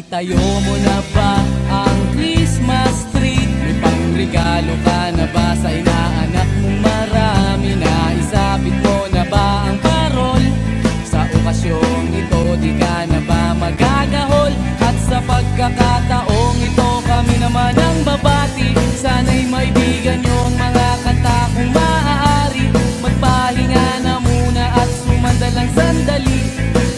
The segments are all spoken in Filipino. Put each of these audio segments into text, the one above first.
Itayo mo na ba ang Christmas tree? May pangregalo ka na ba sa inaanak mong marami? Naisabit mo na ba ang parol? Sa okasyong ito di ka na ba magagahol? At sa pagkakataong ito kami naman ang babati. Sana'y maibigan nyo ang mga kanta kung maaari. Magpahinga na muna at sumandalang sandali.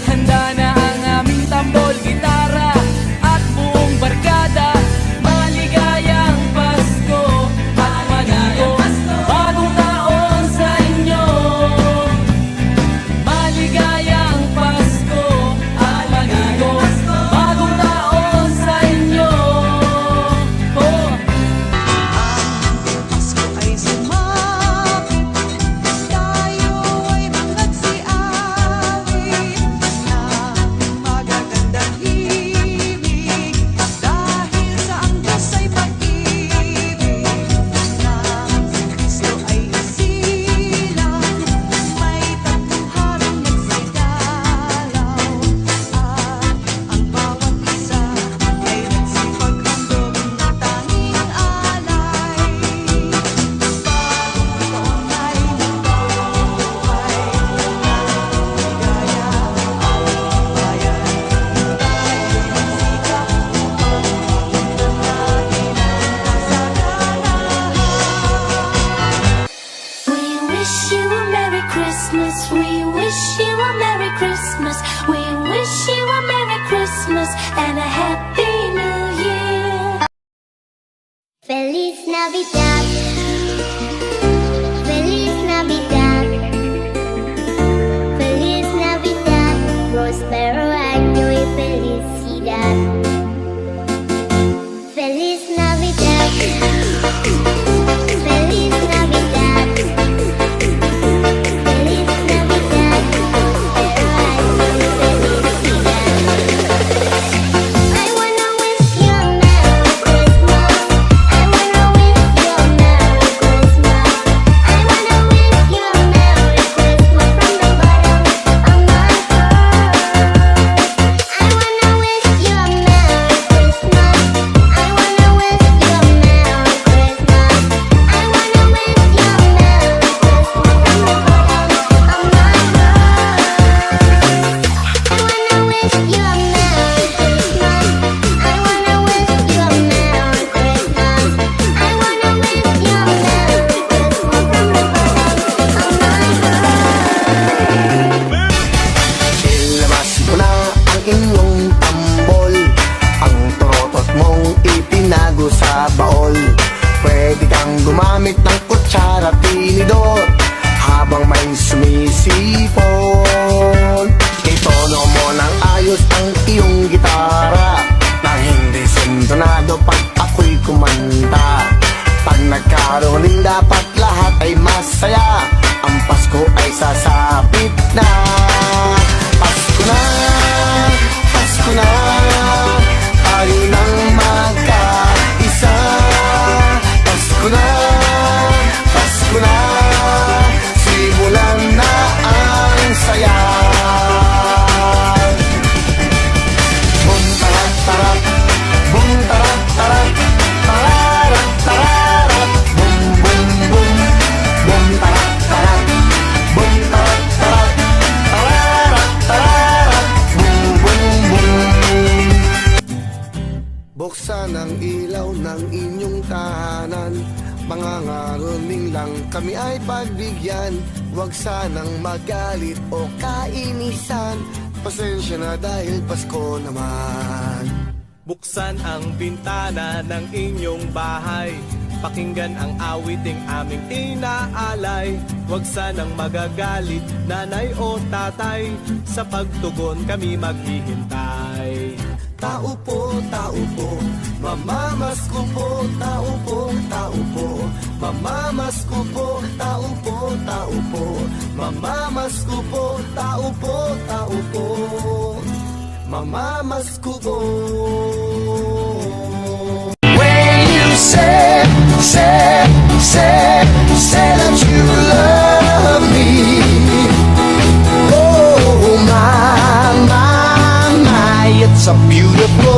Handa na ang aming tambol, gitara at buong barkada. Maligayang Pasko at maligayang bagong taon sa inyo. Maligayang Pasko at maligayang bagong taon sa inyo. Oh. Ang Pasko ay sumapit, tayo ay magsiawit ng magagandang himig. Dahil sa ang Diyos ay pag-ibig, nang si Kristo ay isilang, may tagpuharang nagsidalaw. At ang bawat isa ay nagsipaghandog ng tanging alay. Bagong taon ay magbubuhay, ligaya ang bayan. Tayo'y magsikap upang pagdalain ang kasaganahan. We wish you a Merry Christmas. We wish you a Merry Christmas. We wish you a Merry Christmas and a Happy New Year. Feliz Navidad, Feliz Navidad, Feliz Navidad, prospero año y felicidad. Feliz Navidad, Feliz Navidad, Feliz Navidad, prospero año y felicidad. I wanna wish you a Merry Christmas. I wanna wish you a Merry Christmas. I wanna wish you a Merry Christmas from the bottom of my heart. I wanna wish you a Merry Christmas. I wanna wish you a Merry Christmas. I wanna wish you a Merry Christmas from the bottom of my heart. I wanna wish you a Merry Christmas. I wanna wish you a Merry Christmas. I wanna wish you a Merry Christmas from the bottom of my heart. Ilabas mo na ang inyong tambol, ang trotot mong itinago sa baol. Pwede kang gumamit ng kutsara at tinidor habang may sumisipon. Itono mo ng ayos ang iyong gitara nang hindi sintonado pag ako'y kumanta. Pag nagkaroling dapat lahat ay masaya. Ang Pasko ay sasapit na. Pasko na, Pasko na, tayo nang magkaisa. Pasko na, Pasko na, simulan na ang saya. Bum tarat tarat, bum tarat tarat, tararat tararat, bum bum bum, bum tarat tarat, bum tarat tarat, tararat tararat, bum bum bum. Buksan ang ilaw ng inyong tahanan, mangangaroling lang kami ay pagbigyan. Huwag sanang magalit o kainisan, pasensya na dahil Pasko naman. Buksan ang bintana ng inyong bahay, pakinggan ang awiting aming inaalay. Huwag sanang magagalit, nanay o tatay, sa pagtugon kami maghihintay. Tao po, mamamasko po, tao po, mamamasko po, tao po, mamamasko po, tao po, mamamasko po. When you say that you love me, oh my, it's a beautiful